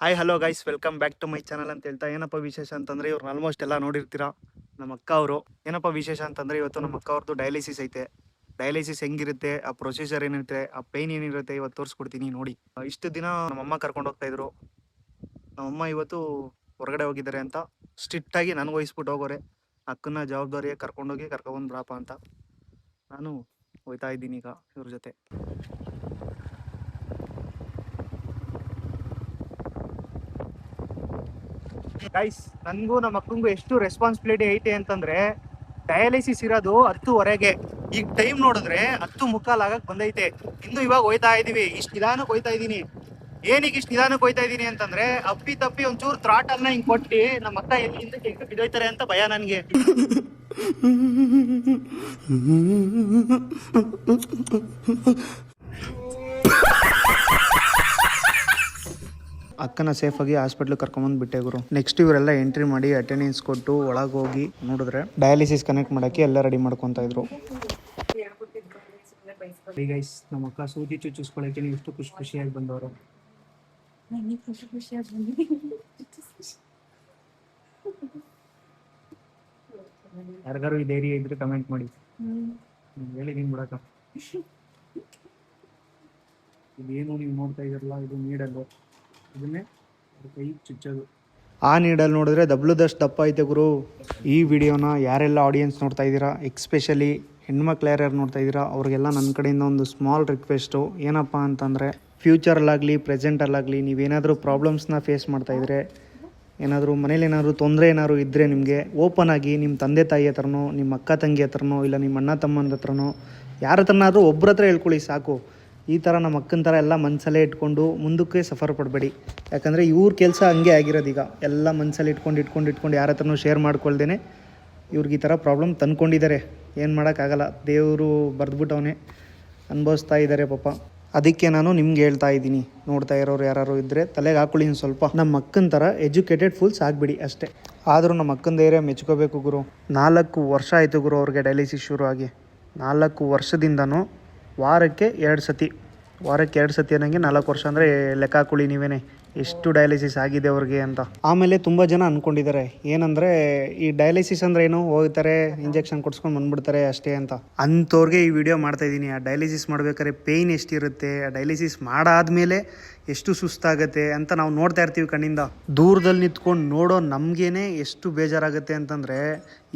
Hi hello guys, welcome back to my channel ಅಂತ ಹೇಳ್ತಾ ಏನಪ್ಪ ವಿಶೇಷ ಅಂತಂದರೆ ಇವ್ರನ್ನ ಆಲ್ಮೋಸ್ಟ್ ಎಲ್ಲ ನೋಡಿರ್ತೀರಾ. ನಮ್ಮ ಅಕ್ಕ ಅವರು ಏನಪ್ಪ ವಿಶೇಷ ಅಂತಂದರೆ ಇವತ್ತು ನಮ್ಮ ಅಕ್ಕ ಅವ್ರದ್ದು ಡಯಾಲಿಸಿಸ್ ಐತೆ. ಡಯಾಲಿಸಿಸ್ ಹೆಂಗಿರುತ್ತೆ, ಆ ಪ್ರೊಸೀಜರ್ ಏನಿರುತ್ತೆ, ಆ ಪೈನ್ ಏನಿರುತ್ತೆ ಇವತ್ತು ತೋರಿಸ್ಕೊಡ್ತೀನಿ ನೋಡಿ. ಇಷ್ಟು ದಿನ ನಮ್ಮಮ್ಮ ಕರ್ಕೊಂಡು ಹೋಗ್ತಾ ಇದ್ರು. ನಮ್ಮಮ್ಮ ಇವತ್ತು ಹೊರಗಡೆ ಹೋಗಿದ್ದಾರೆ ಅಂತ ಸ್ಟ್ರಿಕ್ಟಾಗಿ ನನಗೆ ವಹಿಸ್ಬಿಟ್ಟು ಹೋಗೋರೆ. ಅಕ್ಕನ ಜವಾಬ್ದಾರಿಯಾಗಿ ಕರ್ಕೊಂಡೋಗಿ ಕರ್ಕೊಬಂದು ಬಿಡಪ್ಪ ಅಂತ ನಾನು ಹೋಗ್ತಾ ಇದ್ದೀನಿ ಈಗ ಇವ್ರ ಜೊತೆ. ಗೈಸ್, ನನಗೂ ನಮ್ಮ ಅಕ್ಕಂಗೂ ಎಷ್ಟು ರೆಸ್ಪಾನ್ಸಿಬಿಲಿಟಿ ಐತೆ ಅಂತಂದ್ರೆ, ಡಯಾಲಿಸಿಸ್ ಇರೋದು 10:15. ಈಗ ಟೈಮ್ ನೋಡಿದ್ರೆ 10:45 ಆಗಕ್ಕೆ ಬಂದೈತೆ. ಇನ್ನು ಇವಾಗ ಹೋಯ್ತಾ ಇದೀವಿ. ಇಷ್ಟು ನಿಧಾನಕ್ಕೆ ಹೋಯ್ತಾ ಇದ್ದೀನಿ. ಏನೀಗ ಇಷ್ಟು ನಿಧಾನಕ್ಕೆ ಹೋಯ್ತಾ ಇದ್ದೀನಿ ಅಂತಂದ್ರೆ, ಅಪ್ಪಿ ತಪ್ಪಿ ಒಂಚೂರು ಥ್ರಾಟಲ್ನ ಹಿಂಗೆ ಕೊಟ್ಟು ನಮ್ಮ ಅಕ್ಕ ಎಲ್ಲಿಂದ ಕೆಳಗೆ ಬಿದ್ದೋಯ್ತಾರೆ ಅಂತ ಭಯ ನನಗೆ. ಅಕ್ಕನ ಸೇಫಾಗಿ ಹಾಸ್ಪಿಟ್ಲಿಗೆ ಕರ್ಕೊಂಬಂದು ಬಿಟ್ಟೆ ಗುರು. ನೆಕ್ಸ್ಟ್ ಇವರೆಲ್ಲ ಎಂಟ್ರಿ ಮಾಡಿ ಅಟೆಂಡೆನ್ಸ್ ಕೊಟ್ಟು ಒಳಗೆ ಹೋಗಿ ನೋಡಿದ್ರೆ ಡಯಾಲಿಸಿಸ್ ಕನೆಕ್ಟ್ ಮಾಡೋಕ್ಕೆ ಎಲ್ಲ ರೆಡಿ ಮಾಡ್ಕೊತಾ ಇದ್ರು. ಗೈಸ್, ನಮ್ಮ ಅಕ್ಕ ಸೂಜಿ ಚುಚ್ಚಿಸ್ಕೊಳ್ಳೋಕೆ ಎಷ್ಟು ಖುಷಿಯಾಗಿ ಬಂದವರು. ಯಾರಿಗಾರು ಈ ಧೈರ್ಯ ಇದ್ರೆ ಕಮೆಂಟ್ ಮಾಡಿ. ಹೇಳಿ ನೀನು ಬಿಡಕ್ಕ. ಇದೇನು ನೀವು ನೋಡ್ತಾ ಇದ್ರಲ್ಲ, ಇದು ನೀಡಲ್ಲು. ಇದನ್ನೇ ಕೈ ಚುಚ್ಚೋದು. ಆ ನೀಡಲ್ಲಿ ನೋಡಿದ್ರೆ ದಬ್ಲದಷ್ಟು ದಪ್ಪ ಐತೆ ಗುರು. ಈ ವಿಡಿಯೋನ ಯಾರೆಲ್ಲ ಆಡಿಯನ್ಸ್ ನೋಡ್ತಾ ಇದ್ದೀರಾ, ಎಕ್ಸ್ಪೆಷಲಿ ಹೆಣ್ಮಕ್ಳು ಯಾರ್ಯಾರು ನೋಡ್ತಾ ಇದ್ದೀರಾ, ಅವ್ರಿಗೆಲ್ಲ ನನ್ನ ಕಡೆಯಿಂದ ಒಂದು ಸ್ಮಾಲ್ ರಿಕ್ವೆಸ್ಟು. ಏನಪ್ಪ ಅಂತಂದರೆ, ಫ್ಯೂಚರಲ್ಲಾಗಲಿ ಪ್ರೆಸೆಂಟಲ್ಲಾಗಲಿ ನೀವೇನಾದರೂ ಪ್ರಾಬ್ಲಮ್ಸ್ನ ಫೇಸ್ ಮಾಡ್ತಾಯಿದ್ರೆ, ಏನಾದರೂ ಮನೇಲಿ ಏನಾದರೂ ತೊಂದರೆ ಏನಾದ್ರು ಇದ್ದರೆ ನಿಮಗೆ ಓಪನ್ ಆಗಿ ನಿಮ್ಮ ತಂದೆ ತಾಯಿ ಹತ್ರನೋ, ನಿಮ್ಮ ಅಕ್ಕ ತಂಗಿ ಹತ್ರನೋ, ಇಲ್ಲ ನಿಮ್ಮ ಅಣ್ಣ ತಮ್ಮನ ಹತ್ರನೋ ಯಾರ ಹತ್ರನಾದರೂ ಒಬ್ಬರ ಹತ್ರ ಹೇಳ್ಕೊಳ್ಳಿ ಸಾಕು. ಈ ಥರ ನಮ್ಮ ಅಕ್ಕನ ಥರ ಎಲ್ಲ ಮನಸ್ಸಲ್ಲೇ ಇಟ್ಕೊಂಡು ಮುಂದಕ್ಕೆ ಸಫರ್ ಪಡಬೇಡಿ. ಯಾಕಂದರೆ ಇವ್ರ ಕೆಲಸ ಹಂಗೆ ಆಗಿರೋದು. ಈಗ ಎಲ್ಲ ಮನಸ್ಸಲ್ಲಿ ಇಟ್ಕೊಂಡು ಯಾರ ಹತ್ರನೂ ಶೇರ್ ಮಾಡ್ಕೊಳ್ದೇನೆ ಇವ್ರಿಗೆ ಈ ಥರ ಪ್ರಾಬ್ಲಮ್ ತಂದ್ಕೊಂಡಿದ್ದಾರೆ. ಏನು ಮಾಡೋಕ್ಕಾಗಲ್ಲ, ದೇವರು ಬರೆದ್ಬಿಟ್ಟವನೇ ಅನುಭವಿಸ್ತಾ ಇದ್ದಾರೆ ಪಾಪ. ಅದಕ್ಕೆ ನಾನು ನಿಮ್ಗೆ ಹೇಳ್ತಾ ಇದ್ದೀನಿ, ನೋಡ್ತಾ ಇರೋರು ಯಾರು ಇದ್ದರೆ ತಲೆಗೆ ಹಾಕೊಳ್ಳಿ ಸ್ವಲ್ಪ. ನಮ್ಮ ಅಕ್ಕನ ಥರ ಎಜುಕೇಟೆಡ್ ಫುಲ್ಸ್ ಆಗಿಬಿಡಿ ಅಷ್ಟೇ. ಆದರೂ ನಮ್ಮ ಅಕ್ಕನ ಧೈರ್ಯ ಮೆಚ್ಕೋಬೇಕು ಗುರು. 4 ವರ್ಷ ಆಯಿತು ಗುರು ಅವ್ರಿಗೆ ಡಯಾಲಿಸಿಸ್ ಶುರು ಆಗಿ. 4 ವರ್ಷದಿಂದನೂ ವಾರಕ್ಕೆ 2 ಸತಿ ಅನ್ನಂಗೆ 4 ವರ್ಷ ಅಂದರೆ ಲೆಕ್ಕ ಹಾಕೊಳ್ಳಿ ನೀವೇನೆ ಎಷ್ಟು ಡಯಾಲಿಸಿಸ್ ಆಗಿದೆ ಅವ್ರಿಗೆ ಅಂತ. ಆಮೇಲೆ ತುಂಬ ಜನ ಅಂದ್ಕೊಂಡಿದ್ದಾರೆ ಏನಂದರೆ, ಈ ಡಯಾಲಿಸಿಸ್ ಅಂದರೆ ಏನು, ಹೋಗ್ತಾರೆ ಇಂಜೆಕ್ಷನ್ ಕೊಡ್ಸ್ಕೊಂಡು ಬಂದ್ಬಿಡ್ತಾರೆ ಅಷ್ಟೇ ಅಂತ. ಅಂಥವ್ರಿಗೆ ಈ ವಿಡಿಯೋ ಮಾಡ್ತಾಯಿದ್ದೀನಿ. ಆ ಡಯಾಲಿಸಿಸ್ ಮಾಡ್ಬೇಕಾದ್ರೆ ಪೇಯ್ನ್ ಎಷ್ಟಿರುತ್ತೆ, ಆ ಡಯಾಲಿಸಿಸ್ ಮಾಡಾದ್ಮೇಲೆ ಎಷ್ಟು ಸುಸ್ತಾಗುತ್ತೆ ಅಂತ ನಾವು ನೋಡ್ತಾ ಇರ್ತೀವಿ ಕಣ್ಣಿಂದ. ದೂರದಲ್ಲಿ ನಿಂತ್ಕೊಂಡು ನೋಡೋ ನಮಗೇನೆ ಎಷ್ಟು ಬೇಜಾರಾಗುತ್ತೆ ಅಂತಂದರೆ,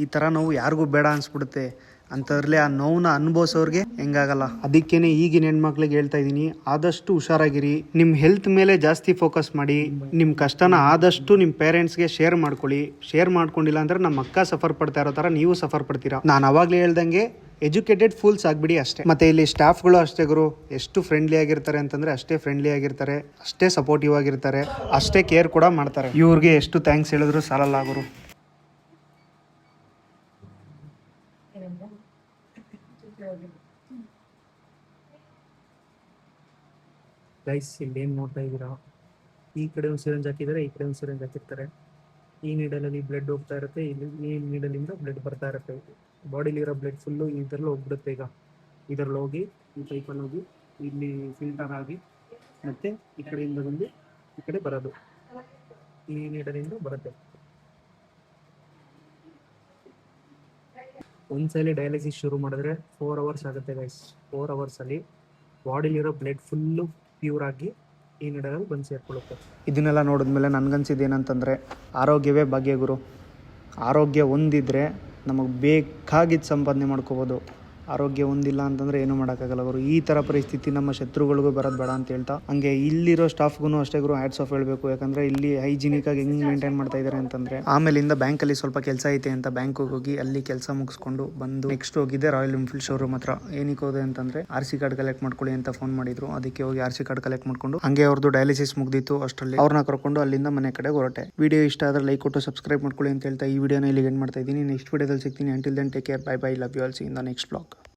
ಈ ಥರ ನೋವು ಯಾರಿಗೂ ಬೇಡ ಅನಿಸ್ಬಿಡುತ್ತೆ. ಅಂಥದ್ರಲ್ಲಿ ಆ ನೋವನ್ನ ಅನುಭವಿಸೋರಿಗೆ ಹೆಂಗಾಗಲ್ಲ. ಅದಕ್ಕೇನೆ ಈಗಿನ ಹೆಣ್ಮಕ್ಳಿಗೆ ಹೇಳ್ತಾ ಇದ್ದೀನಿ, ಆದಷ್ಟು ಹುಷಾರಾಗಿರಿ. ನಿಮ್ಮ ಹೆಲ್ತ್ ಮೇಲೆ ಜಾಸ್ತಿ ಫೋಕಸ್ ಮಾಡಿ. ನಿಮ್ಮ ಕಷ್ಟನ ಆದಷ್ಟು ನಿಮ್ಮ ಪೇರೆಂಟ್ಸ್ಗೆ ಶೇರ್ ಮಾಡ್ಕೊಳ್ಳಿ. ಶೇರ್ ಮಾಡ್ಕೊಂಡಿಲ್ಲ ಅಂದರೆ ನಮ್ಮ ಅಕ್ಕ ಸಫರ್ ಪಡ್ತಾ ಇರೋ ಥರ ನೀವು ಸಫರ್ ಪಡ್ತೀರಾ. ನಾನು ಅವಾಗಲೇ ಹೇಳ್ದಂಗೆ ಎಜುಕೇಟೆಡ್ ಫೂಲ್ಸ್ ಆಗಿಬಿಡಿ ಅಷ್ಟೇ. ಮತ್ತು ಇಲ್ಲಿ ಸ್ಟಾಫ್ಗಳು ಅಷ್ಟೇ ಗುರು, ಎಷ್ಟು ಫ್ರೆಂಡ್ಲಿ ಆಗಿರ್ತಾರೆ ಅಂತಂದರೆ ಅಷ್ಟೇ ಫ್ರೆಂಡ್ಲಿ ಆಗಿರ್ತಾರೆ, ಅಷ್ಟೇ ಸಪೋರ್ಟಿವ್ ಆಗಿರ್ತಾರೆ, ಅಷ್ಟೇ ಕೇರ್ ಕೂಡ ಮಾಡ್ತಾರೆ. ಇವ್ರಿಗೆ ಎಷ್ಟು ಥ್ಯಾಂಕ್ಸ್ ಹೇಳಿದ್ರು ಸಾಲಲ್ಲ ಗುರು. ಗೈಸ್, ಇಲ್ಲಿ ಏನು ನೋಡ್ತಾ ಇದ್ದೀರಾ, ಈ ಕಡೆ ಒಂದು ಸಿರಿಂಜ್ ಹಾಕಿದ್ದಾರೆ, ಈ ಕಡೆ ಒಂದು ಸಿರಿಂಜ್ ಹಾಕಿರ್ತಾರೆ. ಈ ನೀಡಲಲ್ಲಿ ಬ್ಲಡ್ ಹೋಗ್ತಾ ಇರುತ್ತೆ, ಇಲ್ಲಿ ಈ ನೀಡಲಿಂದ ಬ್ಲಡ್ ಬರ್ತಾ ಇರುತ್ತೆ. ಬಾಡಿಲಿರೋ ಬ್ಲಡ್ ಫುಲ್ಲು ಇದರಲ್ಲಿ ಹೋಗ್ಬಿಡುತ್ತೆ. ಈಗ ಇದರಲ್ಲಿ ಹೋಗಿ ಈ ಪೈಪಲ್ಲಿ ಹೋಗಿ ಇಲ್ಲಿ ಫಿಲ್ಟರ್ ಆಗಿ ಮತ್ತೆ ಈ ಕಡೆಯಿಂದ ಬಂದು ಈ ಕಡೆ ಬರೋದು, ಈ ನೀಡಲಿಂದ ಬರುತ್ತೆ. ಒಂದ್ಸಲಿ ಡಯಾಲಿಸಿಸ್ ಶುರು ಮಾಡಿದ್ರೆ 4 ಅವರ್ಸ್ ಆಗುತ್ತೆ ಗೈಸ್. 4 ಅವರ್ಸಲ್ಲಿ ಬಾಡಿಲಿರೋ ಬ್ಲಡ್ ಫುಲ್ಲು ಪ್ಯೂರ್ ಆಗಿ ಈ ನೀಡಲ್ಲಿ ಬಂದು ಸೇರ್ಕೊಳ್ಳುತ್ತೆ. ಇದನ್ನೆಲ್ಲ ನೋಡಿದ್ಮೇಲೆ ನನಗನ್ಸಿದ್ದು ಏನಂತಂದರೆ, ಆರೋಗ್ಯವೇ ಭಾಗ್ಯ ಗುರು. ಆರೋಗ್ಯ ಒಂದಿದ್ರೆ ನಮಗೆ ಬೇಕಾಗಿದ್ದು ಸಂಪಾದನೆ ಮಾಡ್ಕೋಬೋದು. ಆರೋಗ್ಯ ಒಂದಿಲ್ಲ ಅಂತಂದರೆ ಏನೂ ಮಾಡೋಕ್ಕಾಗಲ್ಲ ಗುರು. ಈ ಥರ ಪರಿಸ್ಥಿತಿ ನಮ್ಮ ಶತ್ರುಗಳಿಗೂ ಬರೋದು ಬೇಡ ಅಂತ ಹೇಳ್ತಾ, ಹಂಗೆ ಇಲ್ಲಿರೋ ಸ್ಟಾಫ್ಗೂ ಅಷ್ಟೇ ಗುರು ಹ್ಯಾಟ್ಸ್ ಆಫ್ ಹೇಳಬೇಕು. ಯಾಕಂದರೆ ಇಲ್ಲಿ ಹೈಜಿನಿಕಾಗಿ ಹೆಂಗೆ ಮೇಂಟೈನ್ ಮಾಡ್ತಾ ಇದ್ದಾರೆ ಅಂತಂದರೆ, ಆಮೇಲಿಂದ ಬ್ಯಾಂಕಲ್ಲಿ ಸ್ವಲ್ಪ ಕೆಲಸ ಐತೆ ಅಂತ ಬ್ಯಾಂಕಿಗೆ ಹೋಗಿ ಅಲ್ಲಿ ಕೆಲಸ ಮುಗಿಸ್ಕೊಂಡು ಬಂದು ನೆಕ್ಸ್ಟ್ ಹೋಗಿದ್ದೆ ರಾಯಲ್ ಎನ್ಫೀಲ್ಡ್ ಶೋರೂಮ್ ಹತ್ರ. ಏನಕ್ಕೆ ಹೋದೆ ಅಂತಂದರೆ, RC ಕಾರ್ಡ್ ಕಲೆಕ್ಟ್ ಮಾಡ್ಕೊಳ್ಳಿ ಅಂತ ಫೋನ್ ಮಾಡಿದ್ರು. ಅದಕ್ಕೆ ಹೋಗಿ RC ಕಾರ್ಡ್ ಕಲೆಕ್ಟ್ ಮಾಡ್ಕೊಂಡು ಹಂಗೆ ಅವ್ರದ್ದು ಡಯಾಲಿಸಿಸ್ ಮುಗ್ದಿತ್ತು. ಅಷ್ಟರಲ್ಲಿ ಅವ್ರನ್ನ ಕರ್ಕೊಂಡು ಅಲ್ಲಿಂದ ಮನೆ ಕಡೆ ಹೊರಟೆ. ವಿಡಿಯೋ ಇಷ್ಟ ಆದರೆ ಲೈಕ್ ಕೊಟ್ಟು ಸಬ್ಸ್ಕ್ರೈಬ್ ಮಾಡ್ಕೊಳ್ಳಿ ಅಂತ ಹೇಳ್ತಾ ಈ ವಿಡಿಯೋನ ಇಲ್ಲಿಗೆ ಎಂಡ್ ಮಾಡ್ತಾ ಇದ್ದೀನಿ. ನೆಕ್ಸ್ಟ್ ವಿಡಿಯೋದಲ್ಲಿ ಸಿಗ್ತೀನಿ. Until then take care, bye bye, love you all, see in the next blog.